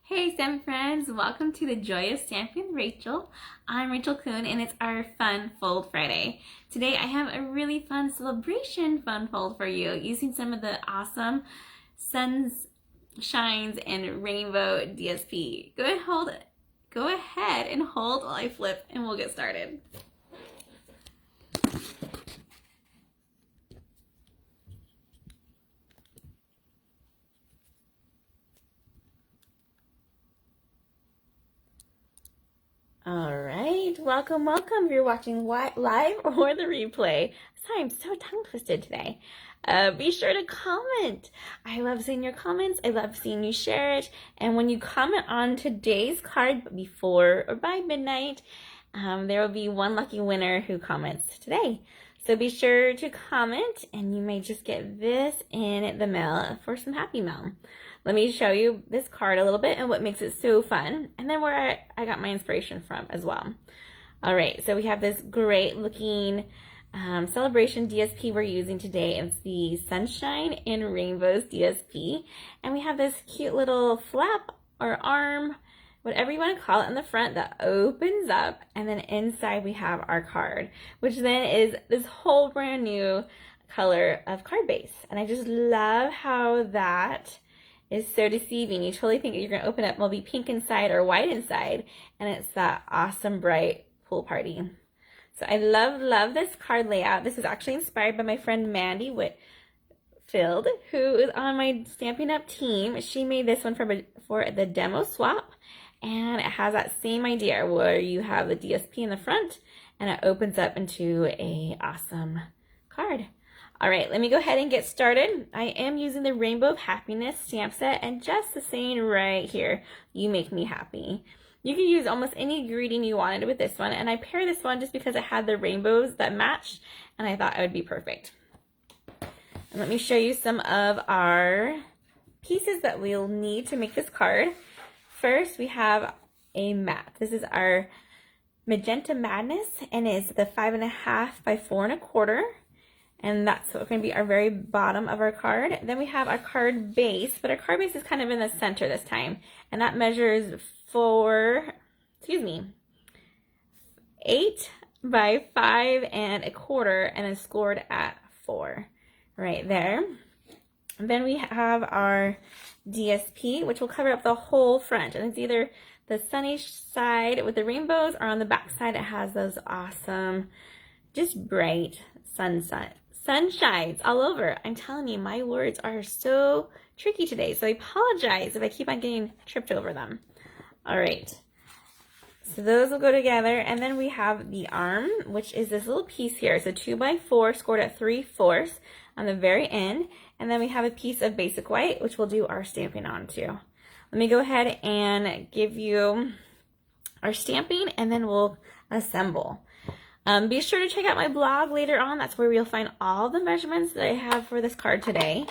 Hey Stampin' friends, welcome to the Joy of Stamping with Rachel. I'm Rachel Coon and it's our Fun Fold Friday. Today I have a really fun celebration fun fold for you using some of the awesome suns, shines, and rainbow DSP. Go ahead and hold while I flip and we'll get started. All right, welcome. If you're watching live or the replay. Sorry, I'm so tongue twisted today. Be sure to comment. I love seeing your comments. I love seeing you share it. And when you comment on today's card before or by midnight, there will be one lucky winner who comments today. So be sure to comment and you may just get this in the mail for some happy mail. Let me show you this card a little bit and what makes it so fun, and then where I got my inspiration from as well. All right, so we have this great looking celebration DSP we're using today. It's the Sunshine in Rainbows DSP, and we have this cute little flap or arm, whatever you want to call it, in the front that opens up, and then inside we have our card, which then is this whole brand new color of card base. And I just love how that is so deceiving. You totally think you're going to open up and it'll be pink inside or white inside, and it's that awesome bright pool party. So I love this card layout. This is actually inspired by my friend Mandy Whitfield, who is on my Stampin' Up team. She made this one for the demo swap, and it has that same idea where you have the DSP in the front and it opens up into a awesome card. All right, let me go ahead and get started. I am using the Rainbow of Happiness stamp set, and just the saying right here, you make me happy. You can use almost any greeting you wanted with this one, and I paired this one just because it had the rainbows that matched, and I thought it would be perfect. And let me show you some of our pieces that we'll need to make this card. First, we have a mat. This is our Magenta Madness, and it's the 5.5 by 4.25. And that's going to be our very bottom of our card. Then we have our card base, but our card base is kind of in the center this time. And that measures 8 by 5.25, and then scored at 4 right there. And then we have our DSP, which will cover up the whole front. And it's either the sunny side with the rainbows, or on the back side it has those awesome, just bright sunshines all over. I'm telling you, my words are so tricky today, so I apologize if I keep on getting tripped over them. All right, so those will go together, and then we have the arm, which is this little piece here. It's a 2 by 4 scored at 3/4 on the very end, and then we have a piece of basic white, which we'll do our stamping on too. Let me go ahead and give you our stamping, and then we'll assemble. Be sure to check out my blog later on. That's where you'll find all the measurements that I have for this card today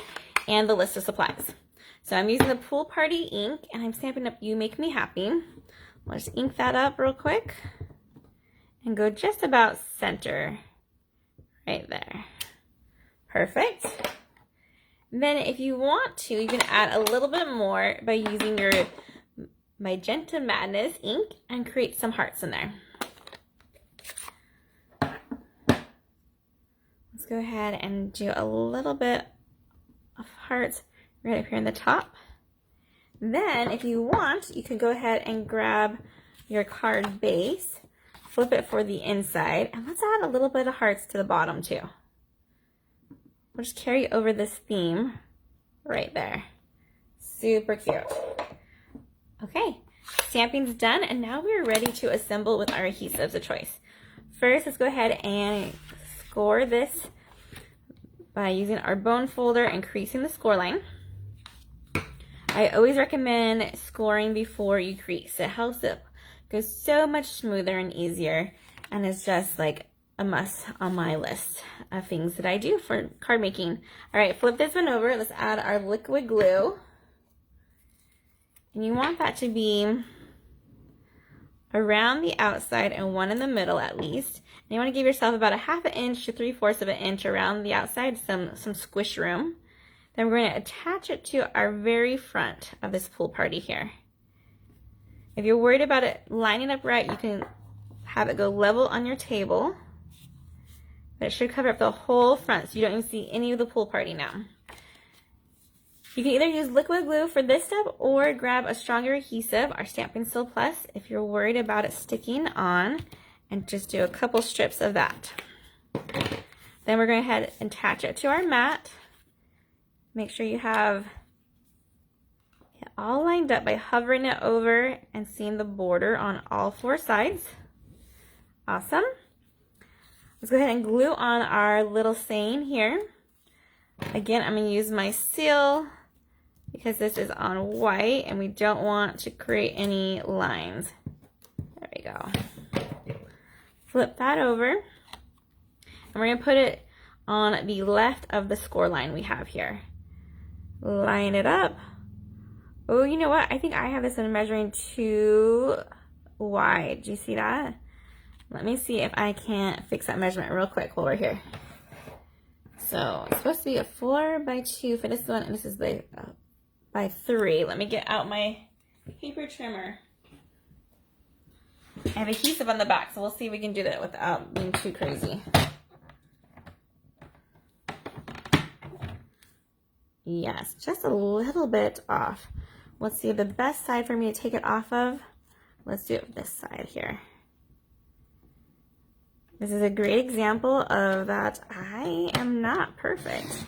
and the list of supplies. So I'm using the Pool Party ink, and I'm Stampin' Up You Make Me Happy. I'll just ink that up real quick and go just about center right there. Perfect. Then if you want to, you can add a little bit more by using your Magenta Madness ink and create some hearts in there. Go ahead and do a little bit of hearts right up here in the top. Then if you want, you can go ahead and grab your card base, flip it for the inside, and let's add a little bit of hearts to the bottom too. We'll just carry over this theme right there. Super cute. Okay, stamping's done, and now we're ready to assemble with our adhesives of choice. First, let's go ahead and score this by using our bone folder and creasing the score line. I always recommend scoring before you crease. It helps it go so much smoother and easier, and it's just like a must on my list of things that I do for card making. All right, flip this one over. Let's add our liquid glue. And you want that to be around the outside and one in the middle at least. And you want to give yourself about 1/2 inch to 3/4 of an inch around the outside, some squish room. Then we're going to attach it to our very front of this pool party here. If you're worried about it lining up right, you can have it go level on your table. But it should cover up the whole front so you don't even see any of the pool party now. You can either use liquid glue for this step or grab a stronger adhesive, our Stampin' Seal Plus, if you're worried about it sticking on, and just do a couple strips of that. Then we're going to go ahead and attach it to our mat. Make sure you have it all lined up by hovering it over and seeing the border on all 4 sides. Awesome. Let's go ahead and glue on our little saying here. Again, I'm going to use my seal because this is on white and we don't want to create any lines. There we go. Flip that over. And we're going to put it on the left of the score line we have here. Line it up. Oh, you know what? I think I have this one measuring too wide. Do you see that? Let me see if I can't fix that measurement real quick while we're here. So it's supposed to be a 4 by 2 for this one, and this is the by 3. Let me get out my paper trimmer. I have adhesive on the back, so we'll see if we can do that without being too crazy. Yes, just a little bit off. Let's see the best side for me to take it off of. Let's do it this side here. This is a great example of that I am not perfect,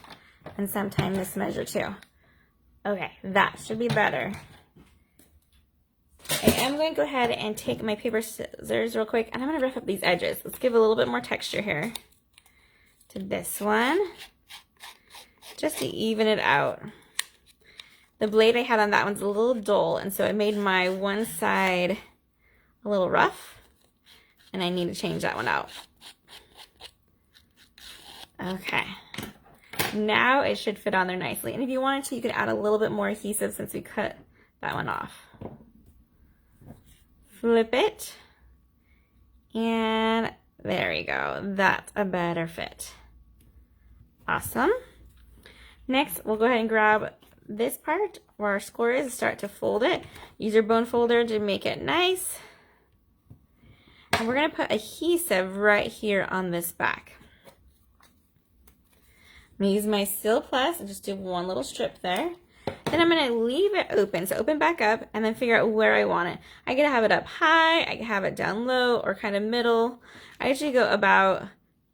and sometimes mismeasure too. Okay, that should be better. I am going to go ahead and take my paper scissors real quick, and I'm going to rough up these edges. Let's give a little bit more texture here to this one, just to even it out. The blade I had on that one's a little dull, and so it made my one side a little rough. And I need to change that one out. Okay. Now it should fit on there nicely. And if you wanted to, you could add a little bit more adhesive since we cut that one off. Flip it. And there we go. That's a better fit. Awesome. Next, we'll go ahead and grab this part where our score is. Start to fold it. Use your bone folder to make it nice. And we're going to put adhesive right here on this back. I'm going to use my Seal Plus and just do one little strip there. Then I'm going to leave it open, so open back up, and then figure out where I want it. I can have it up high, I can have it down low, or kind of middle. I usually go about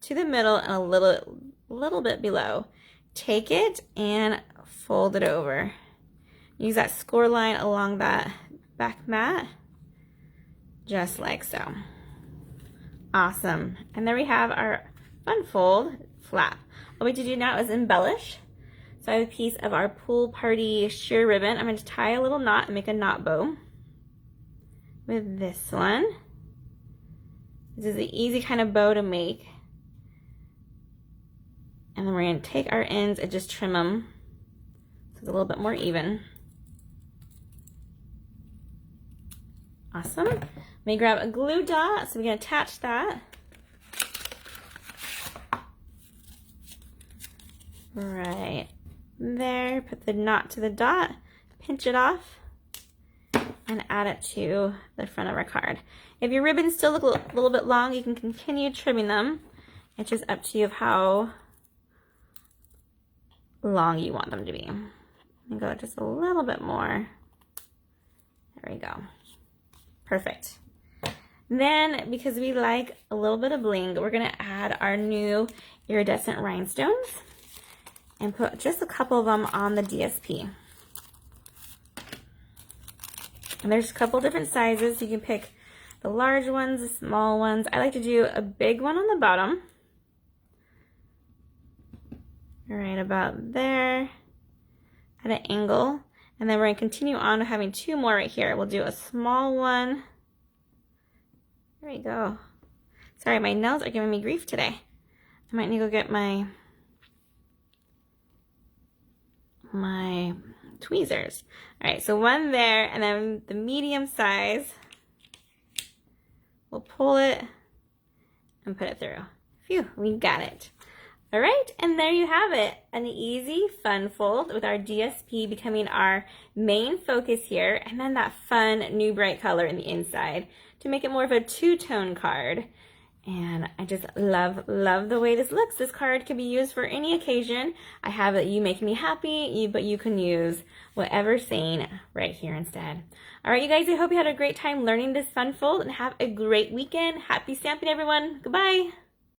to the middle and a little bit below. Take it and fold it over. Use that score line along that back mat, just like so. Awesome. And there we have our fun fold flap. What we need to do now is embellish. So I have a piece of our pool party sheer ribbon. I'm going to tie a little knot and make a knot bow with this one. This is an easy kind of bow to make. And then we're going to take our ends and just trim them so it's a little bit more even. Awesome. Let me grab a glue dot, so we're going to attach that. Right there, put the knot to the dot, pinch it off, and add it to the front of our card. If your ribbons still look a little bit long, you can continue trimming them. It's just up to you of how long you want them to be. And go just a little bit more. There we go. Perfect. Then, because we like a little bit of bling, we're going to add our new iridescent rhinestones and put just a couple of them on the DSP. And there's a couple different sizes. You can pick the large ones, the small ones. I like to do a big one on the bottom. Right about there at an angle. And then we're going to continue on having 2 more right here. We'll do a small one. There we go. Sorry, my nails are giving me grief today. I might need to go get my tweezers. All right, so one there, and then the medium size. We'll pull it and put it through. Phew, we got it. All right, and there you have it. An easy fun fold with our DSP becoming our main focus here, and then that fun new bright color in the inside to make it more of a two-tone card. And I just love the way this looks. This card can be used for any occasion. I have it, you make me happy, but you can use whatever saying right here instead. All right, you guys, I hope you had a great time learning this fun fold and have a great weekend. Happy stamping, everyone. Goodbye.